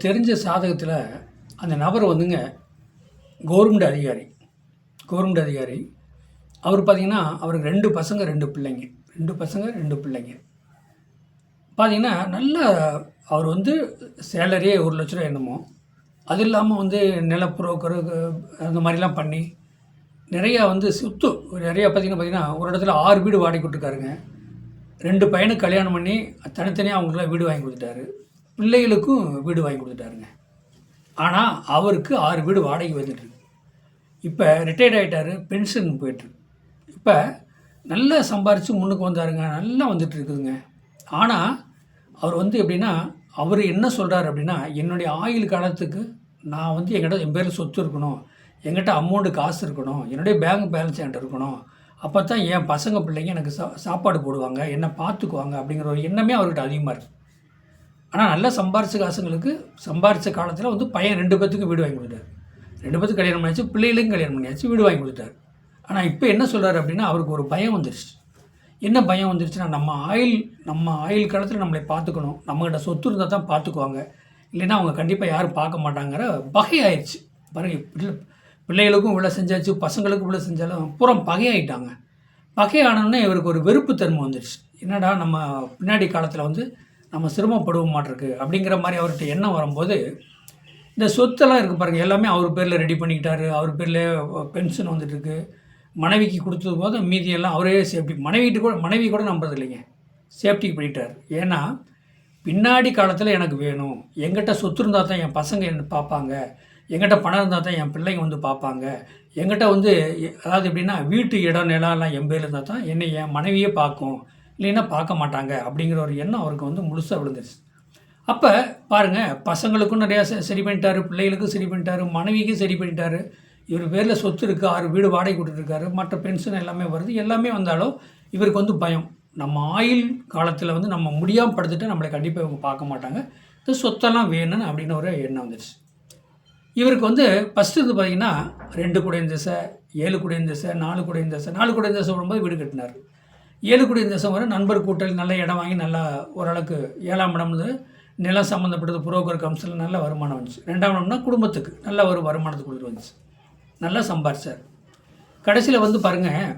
தெரிஞ்ச சாதகத்தில் அந்த நபர் வந்துங்க கவர்மெண்ட் அதிகாரி. அவர் பார்த்தீங்கன்னா, அவருக்கு 2 பசங்க 2 பிள்ளைங்க. 2 பசங்க 2 பிள்ளைங்க. பார்த்தீங்கன்னா, நல்ல அவர் வந்து சேலரியே ரூ. 1,00,000 என்னமோ. அது இல்லாமல் வந்து நில புரோக்கரு அந்த மாதிரிலாம் பண்ணி நிறையா வந்து நிறையா பார்த்தீங்கன்னா ஒரு இடத்துல 6 வீடு வாடகை விட்டுருக்காருங்க. 2 பையனுக்கு கல்யாணம் பண்ணி தனித்தனியாக அவங்களுக்குலாம் வீடு வாங்கி கொடுத்துட்டாரு. பிள்ளைகளுக்கும் வீடு வாங்கி கொடுத்துட்டாருங்க. ஆனால் அவருக்கு 6 வீடு வாடகை வந்துட்டுருக்கு. இப்போ ரிட்டையர்ட் ஆகிட்டார், பென்ஷன் போயிட்டுருக்கு. இப்போ நல்லா சம்பாரித்து முன்னுக்கு வந்தாருங்க, நல்லா வந்துட்டு இருக்குதுங்க. ஆனால் அவர் வந்து எப்படின்னா, அவர் என்ன சொல்கிறார் அப்படின்னா, என்னுடைய ஆயுள் காலத்துக்கு நான் வந்து என் பேரில் சொத்து இருக்கணும், என்கிட்ட அமௌண்ட்டு காசு இருக்கணும், என்னுடைய பேங்க் பேலன்ஸ் என்கிட்ட இருக்கணும், அப்போ தான் என் பசங்க பிள்ளைங்க எனக்கு சாப்பாடு போடுவாங்க, என்னை பார்த்துக்குவாங்க அப்படிங்கிற ஒரு எண்ணமே அவர்கிட்ட அதிகமாக இருக்குது. ஆனால் நல்லா சம்பாரித்த காசுங்களுக்கு சம்பாரித்த காலத்தில் வந்து பையன் 2 பேத்துக்கும் வீடு வாங்கி கொடுத்தாரு. 2 பேத்துக்கு கல்யாணம் பண்ணியாச்சு, பிள்ளைகளுக்கும் கல்யாணம் பண்ணியாச்சு, வீடு வாங்கி கொடுத்தாரு. ஆனால் இப்போ என்ன சொல்கிறார் அப்படின்னா, அவருக்கு ஒரு பயம் வந்துருச்சு. என்ன பயம் வந்துருச்சுன்னா, நம்ம ஆயுள் காலத்தில் நம்மளை பார்த்துக்கணும், நம்மகிட்ட சொத்து இருந்தால் தான் பார்த்துக்குவாங்க, இல்லைன்னா அவங்க கண்டிப்பாக யாரும் பார்க்க மாட்டாங்கிற பகையாயிடுச்சு. பாருங்கள், பிள்ளைகளுக்கும் இவ்வளோ செஞ்சாச்சு, பசங்களுக்கும் இவ்வளோ செஞ்சாலும் பூரா பகையாயிட்டாங்க. பகையானோடனே இவருக்கு ஒரு வெறுப்பு தன்மை வந்துடுச்சு. என்னடா நம்ம பின்னாடி காலத்தில் வந்து நம்ம சிரமப்படுவோம் மாட்டிருக்கு அப்படிங்கிற மாதிரி அவர்கிட்ட எண்ணம் வரும்போது, இந்த சொத்தெல்லாம் இருக்குது பாருங்கள், எல்லாமே அவர் பேரில் ரெடி பண்ணிக்கிட்டாரு. அவர் பேரில் பென்ஷன் வந்துட்டுருக்கு. மனைவிக்கு கொடுத்தது போது மீதியெல்லாம் அவரே சேஃப்டி, மனைவி கூட நம்புறது இல்லைங்க, சேஃப்டிக்கு பண்ணிட்டார். ஏன்னா பின்னாடி காலத்தில் எனக்கு வேணும், எங்கிட்ட சொத்து இருந்தால் தான் என் பசங்க என்ன பார்ப்பாங்க, எங்கிட்ட பணம் இருந்தால் தான் என் பிள்ளைங்க வந்து பார்ப்பாங்க, எங்கிட்ட வந்து அதாவது எப்படின்னா வீட்டு இடம் நிலம்லாம் என் பேர் இருந்தால் தான் என்னை என் மனைவியே பார்க்கும், இல்லைன்னா பார்க்க மாட்டாங்க அப்படிங்கிற ஒரு எண்ணம் அவருக்கு வந்து முழுசாக விழுந்துருச்சு. அப்போ பாருங்கள், பசங்களுக்கும் நிறையா சரி பண்ணிட்டாரு, பிள்ளைகளுக்கும் சரி பண்ணிட்டாரு, மனைவிக்கும் சரி பண்ணிட்டாரு. இவர் பேரில் சொத்து இருக்குது, 6 வீடு வாடகை கொடுத்துருக்காரு, மற்ற பென்ஷன் எல்லாமே வருது. எல்லாமே வந்தாலும் இவருக்கு வந்து பயம், நம்ம ஆயுள் காலத்தில் வந்து நம்ம முடியாமல் படுத்துட்டு நம்மளை கண்டிப்பாக இவங்க பார்க்க மாட்டாங்க, இந்த சொத்தெல்லாம் வேணும்னு அப்படின்னு ஒரு எண்ணம் வந்துடுச்சு. இவருக்கு வந்து ஃபஸ்ட்டு இது பார்த்திங்கன்னா 2 குடையன் திசை, 7 குடையன் திசை, 4 குடையன் திசை. 4 குடையன் திசை வரும்போது வீடு கட்டினார். 7 குடையன் திசை வர நண்பர் கூட்டல், நல்ல இடம் வாங்கி நல்லா ஓரளவுக்கு 7ஆம் இடம் வந்து நிலம் சம்மந்தப்பட்டது, புரோக்கர் கம்சல், நல்ல வருமானம் வந்துச்சு. 2ஆம் இடம்னா குடும்பத்துக்கு நல்ல ஒரு வருமானத்துக்கு கொடுத்துட்டு வந்துச்சு, நல்லா சம்பாரிச்சார். கடைசியில் வந்து பாருங்கள்,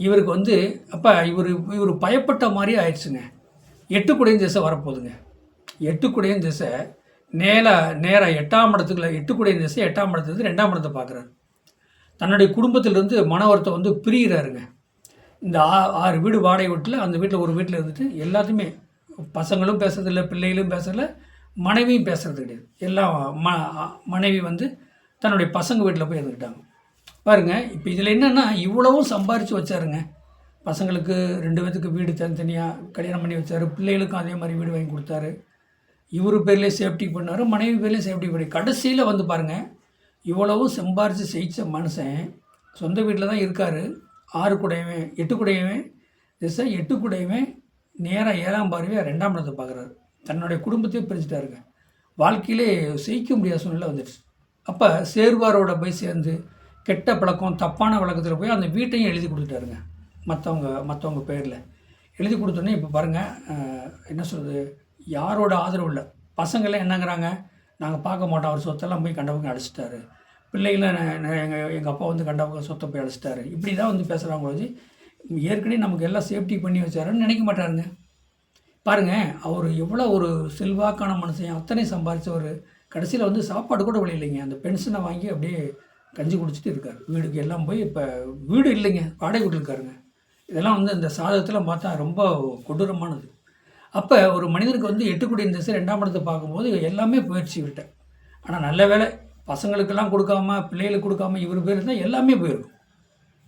இவருக்கு வந்து அப்போ இவர் பயப்பட்ட மாதிரியே ஆயிடுச்சுங்க. 8 குடையன் திசை வரப்போகுதுங்க. 8 குடையன் திசை நேராக 8ஆம் இடத்துக்குள்ள 8 குடையன் திசை 8ஆம் இடத்துக்கு 2ஆம் இடத்தை பார்க்குறாரு. தன்னுடைய குடும்பத்திலிருந்து மன வருத்தம் வந்து பிரிகிறாருங்க. இந்த 6 வீடு வாடகை வீட்டில், அந்த வீட்டில் ஒரு வீட்டில் இருந்துட்டு எல்லாத்தையுமே பசங்களும் பேசுறதில்ல, பிள்ளைகளும் பேசுறதில்ல, மனைவியும் பேசுறது கிடையாது. எல்லாம் மனைவி வந்து தன்னுடைய பசங்க வீட்டில் போய் இருந்துக்கிட்டாங்க. பாருங்கள், இப்போ இதில் என்னென்னா இவ்வளவும் சம்பாரித்து வச்சாருங்க. பசங்களுக்கு 2 பேத்துக்கு வீடு தனித்தனியாக கல்யாணம் பண்ணி வச்சார், பிள்ளைகளுக்கும் அதே மாதிரி வீடு வாங்கி கொடுத்தாரு. இவர் பேர்லேயே சேஃப்டி பண்ணார், மனைவி பேர்லேயும் சேஃப்டி பண்ணி கடைசியில் வந்து பாருங்கள், இவ்வளவும் சம்பாரித்து ஜெயித்த மனுஷன் சொந்த வீட்டில் தான் இருக்கார். 6 குடையவன் 8 குடையவன் திசை 8 குடையவன் நேராக 7ஆம் பார்வையாக 2ஆம் இடத்தை பார்க்குறாரு. தன்னுடைய குடும்பத்தையே பிரிச்சுட்டாருங்க. வாழ்க்கையிலே ஜெயிக்க முடியாத சூழ்நிலை வந்துடுச்சு. அப்போ சேர்வாரோட போய் சேர்ந்து கெட்ட பழக்கம், தப்பான வழக்கத்தில் போய் அந்த வீட்டையும் எழுதி கொடுத்துட்டாருங்க. மற்றவங்க பேரில் எழுதி கொடுத்தோன்னே இப்போ பாருங்கள், என்ன சொல்கிறது, யாரோட ஆதரவு இல்லை. பசங்கள்லாம் என்னங்கிறாங்க, நாங்கள் பார்க்க மாட்டோம், அவர் சொத்தெல்லாம் போய் கண்டவங்க அடிச்சிட்டாரு, பிள்ளைகளை எங்கள் அப்பா வந்து கண்டவங்க சொத்தை போய் அடிச்சிட்டாரு, இப்படி தான் வந்து பேசுகிறாங்க. வச்சு ஏற்கனவே நமக்கு எல்லாம் சேஃப்டி பண்ணி வச்சாருன்னு நினைக்க மாட்டாருங்க. பாருங்கள், அவர் எவ்வளோ ஒரு செல்வாக்கான மனுஷன், அத்தனை சம்பாதிச்சவர், கடைசியில் வந்து சாப்பாடு கூட வழி இல்லைங்க. அந்த பென்ஷனை வாங்கி அப்படியே கஞ்சி குடிச்சிட்டு இருக்கார். வீடுக்கு எல்லாம் போய் இப்போ வீடு இல்லைங்க, வாடகை வீட்டில் இருக்காருங்க. இதெல்லாம் வந்து இந்த சாதகத்தில் பார்த்தா ரொம்ப கொடூரமானது. அப்போ ஒரு மனிதனுக்கு வந்து 8 குடையன் திசை 2ஆம் இடத்தை பார்க்கும்போது எல்லாமே போயிடுச்சு இவர்கிட்ட. ஆனால் நல்ல வேலை, பசங்களுக்கெல்லாம் கொடுக்காம, பிள்ளைகளுக்கு கொடுக்காம இவர் பேர் இருந்தால் எல்லாமே போயிருக்கும்.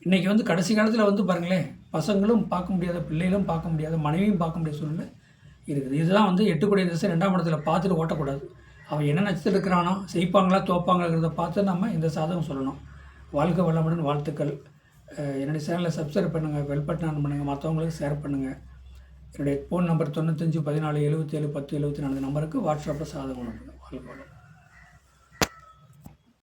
இன்றைக்கி வந்து கடைசி காலத்தில் வந்து பாருங்களேன், பசங்களும் பார்க்க முடியாத, பிள்ளைகளும் பார்க்க முடியாத, மனைவியும் பார்க்க முடியாத சூழ்நிலை இருக்குது. இதுதான் வந்து 8 குடையன் திசை 2ஆம் இடத்துல பார்த்துட்டு ஓட்டக்கூடாது. அவன் என்ன நட்சத்திரம் இருக்கிறானோ, செய்ப்பாங்களா தோப்பாங்கிறத பார்த்து நம்ம இந்த சாதகம் சொல்லணும். வாழ்க்கை வளமுடன் வாழ்த்துக்கள். என்னுடைய சேனலை சப்ஸ்கிரைப் பண்ணுங்கள், பெல் பட்டன் ஆன் பண்ணுங்கள், மற்றவங்களுக்கு ஷேர் பண்ணுங்கள். என்னுடைய ஃபோன் நம்பர் 95 14 77 10 74 நம்பருக்கு வாட்ஸ்அப்பில் சாதகம் அனுப்புங்க. வாழ்க்கை வளம்.